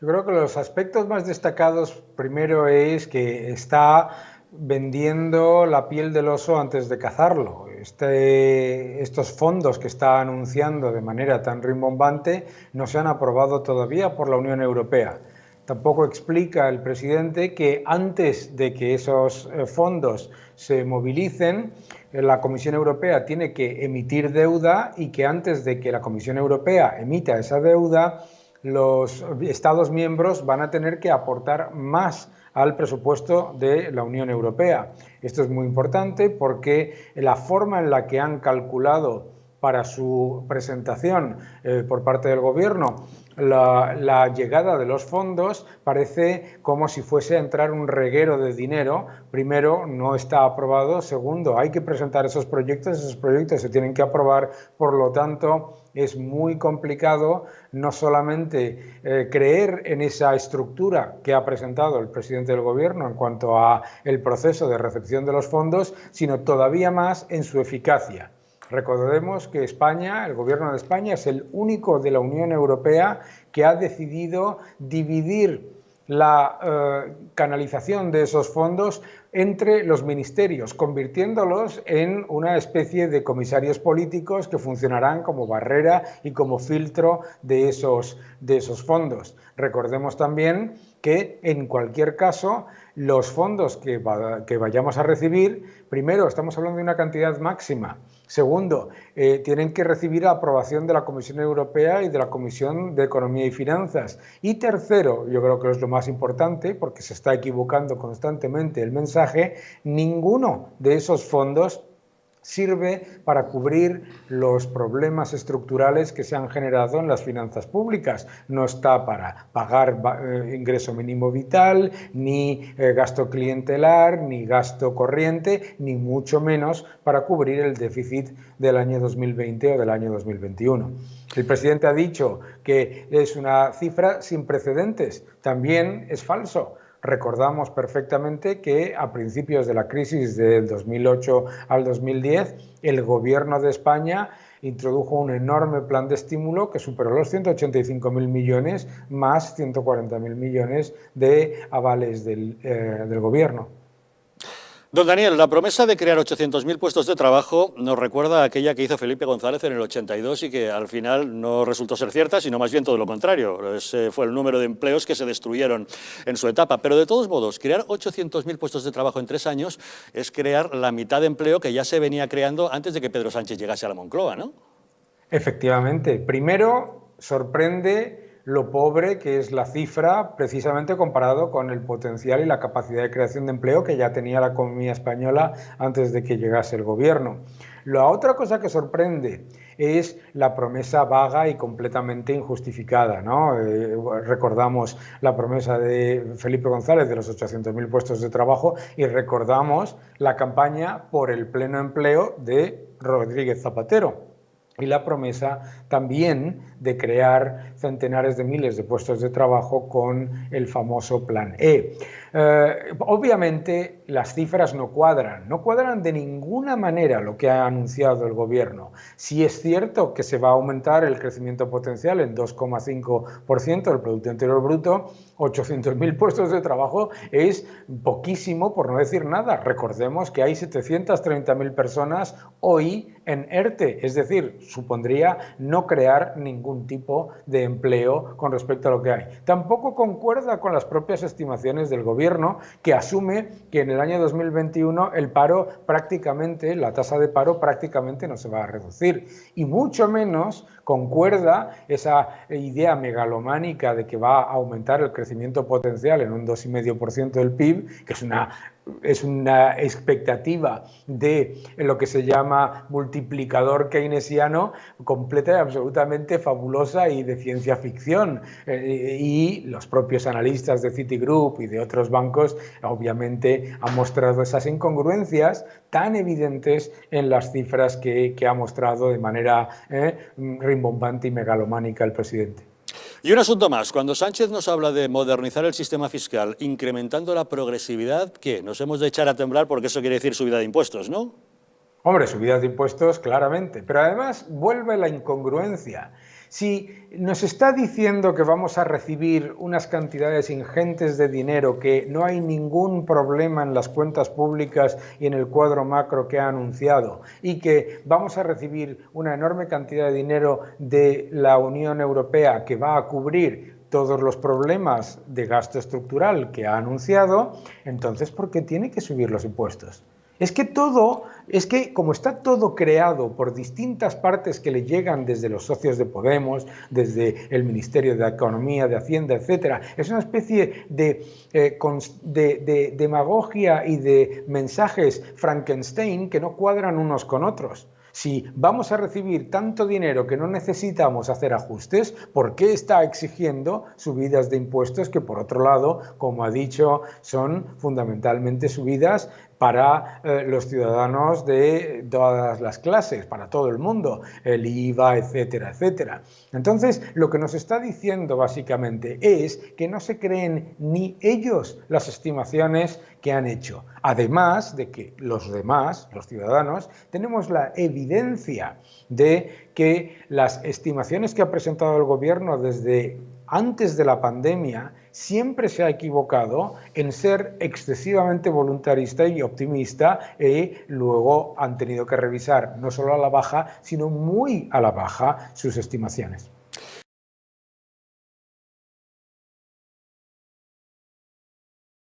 Yo creo que los aspectos más destacados, primero es que está vendiendo la piel del oso antes de cazarlo. Estos fondos que está anunciando de manera tan rimbombante no se han aprobado todavía por la Unión Europea. Tampoco explica el presidente que antes de que esos fondos se movilicen, la Comisión Europea tiene que emitir deuda y que antes de que la Comisión Europea emita esa deuda, los Estados miembros van a tener que aportar más al presupuesto de la Unión Europea. Esto es muy importante porque la forma en la que han calculado para su presentación por parte del Gobierno la llegada de los fondos parece como si fuese a entrar un reguero de dinero. Primero, no está aprobado. Segundo, hay que presentar esos proyectos se tienen que aprobar. Por lo tanto, es muy complicado no solamente creer en esa estructura que ha presentado el presidente del Gobierno en cuanto a el proceso de recepción de los fondos, sino todavía más en su eficacia. Recordemos que España, el Gobierno de España, es el único de la Unión Europea que ha decidido dividir la canalización de esos fondos entre los ministerios, convirtiéndolos en una especie de comisarios políticos que funcionarán como barrera y como filtro de esos fondos. Recordemos también que, en cualquier caso, los fondos que vayamos a recibir, primero, estamos hablando de una cantidad máxima. Segundo, tienen que recibir la aprobación de la Comisión Europea y de la Comisión de Economía y Finanzas. Y tercero, yo creo que es lo más importante, porque se está equivocando constantemente el mensaje, ninguno de esos fondos sirve para cubrir los problemas estructurales que se han generado en las finanzas públicas. No está para pagar ingreso mínimo vital, ni gasto clientelar, ni gasto corriente, ni mucho menos para cubrir el déficit del año 2020 o del año 2021. El presidente ha dicho que es una cifra sin precedentes. También es falso. Recordamos perfectamente que a principios de la crisis del 2008 al 2010, el Gobierno de España introdujo un enorme plan de estímulo que superó los 185.000 millones más 140.000 millones de avales del Gobierno. Don Daniel, la promesa de crear 800.000 puestos de trabajo nos recuerda a aquella que hizo Felipe González en el 82 y que al final no resultó ser cierta, sino más bien todo lo contrario. Ese fue el número de empleos que se destruyeron en su etapa. Pero de todos modos, crear 800.000 puestos de trabajo en 3 años es crear la mitad de empleo que ya se venía creando antes de que Pedro Sánchez llegase a la Moncloa, ¿no? Efectivamente. Primero, sorprende lo pobre que es la cifra, precisamente comparado con el potencial y la capacidad de creación de empleo que ya tenía la economía española antes de que llegase el Gobierno. La otra cosa que sorprende es la promesa vaga y completamente injustificada, ¿no? Recordamos la promesa de Felipe González de los 800.000 puestos de trabajo y recordamos la campaña por el pleno empleo de Rodríguez Zapatero. Y la promesa también de crear centenares de miles de puestos de trabajo con el famoso Plan E. Obviamente las cifras no cuadran de ninguna manera lo que ha anunciado el Gobierno. Sí es cierto que se va a aumentar el crecimiento potencial en 2,5% del Producto Interior Bruto, 800.000 puestos de trabajo es poquísimo, por no decir nada. Recordemos que hay 730.000 personas hoy en ERTE, es decir, supondría no crear ningún tipo de empleo con respecto a lo que hay. Tampoco concuerda con las propias estimaciones del Gobierno, que asume que en el año 2021 el paro prácticamente, la tasa de paro prácticamente no se va a reducir, y mucho menos concuerda esa idea megalománica de que va a aumentar el crecimiento potencial en un 2,5% del PIB, que es una expectativa de lo que se llama multiplicador keynesiano completa y absolutamente fabulosa y de ciencia ficción. Y los propios analistas de Citigroup y de otros bancos obviamente han mostrado esas incongruencias tan evidentes en las cifras que ha mostrado de manera rimbombante y megalománica el presidente. Y un asunto más, cuando Sánchez nos habla de modernizar el sistema fiscal, incrementando la progresividad, ¿qué? Nos hemos de echar a temblar porque eso quiere decir subida de impuestos, ¿no? Hombre, subidas de impuestos claramente, pero además vuelve la incongruencia. Si nos está diciendo que vamos a recibir unas cantidades ingentes de dinero, que no hay ningún problema en las cuentas públicas y en el cuadro macro que ha anunciado, y que vamos a recibir una enorme cantidad de dinero de la Unión Europea que va a cubrir todos los problemas de gasto estructural que ha anunciado, entonces ¿por qué tiene que subir los impuestos? Es que como está todo creado por distintas partes que le llegan desde los socios de Podemos, desde el Ministerio de Economía, de Hacienda, etcétera, es una especie de demagogia y de mensajes Frankenstein que no cuadran unos con otros. Si vamos a recibir tanto dinero que no necesitamos hacer ajustes, ¿por qué está exigiendo subidas de impuestos que, por otro lado, como ha dicho, son fundamentalmente subidas para los ciudadanos de todas las clases, para todo el mundo, el IVA, etcétera, etcétera? Entonces, lo que nos está diciendo básicamente es que no se creen ni ellos las estimaciones que han hecho. Además de que los demás, los ciudadanos, tenemos la evidencia de que las estimaciones que ha presentado el gobierno desde antes de la pandemia siempre se ha equivocado en ser excesivamente voluntarista y optimista, y luego han tenido que revisar no solo a la baja, sino muy a la baja sus estimaciones.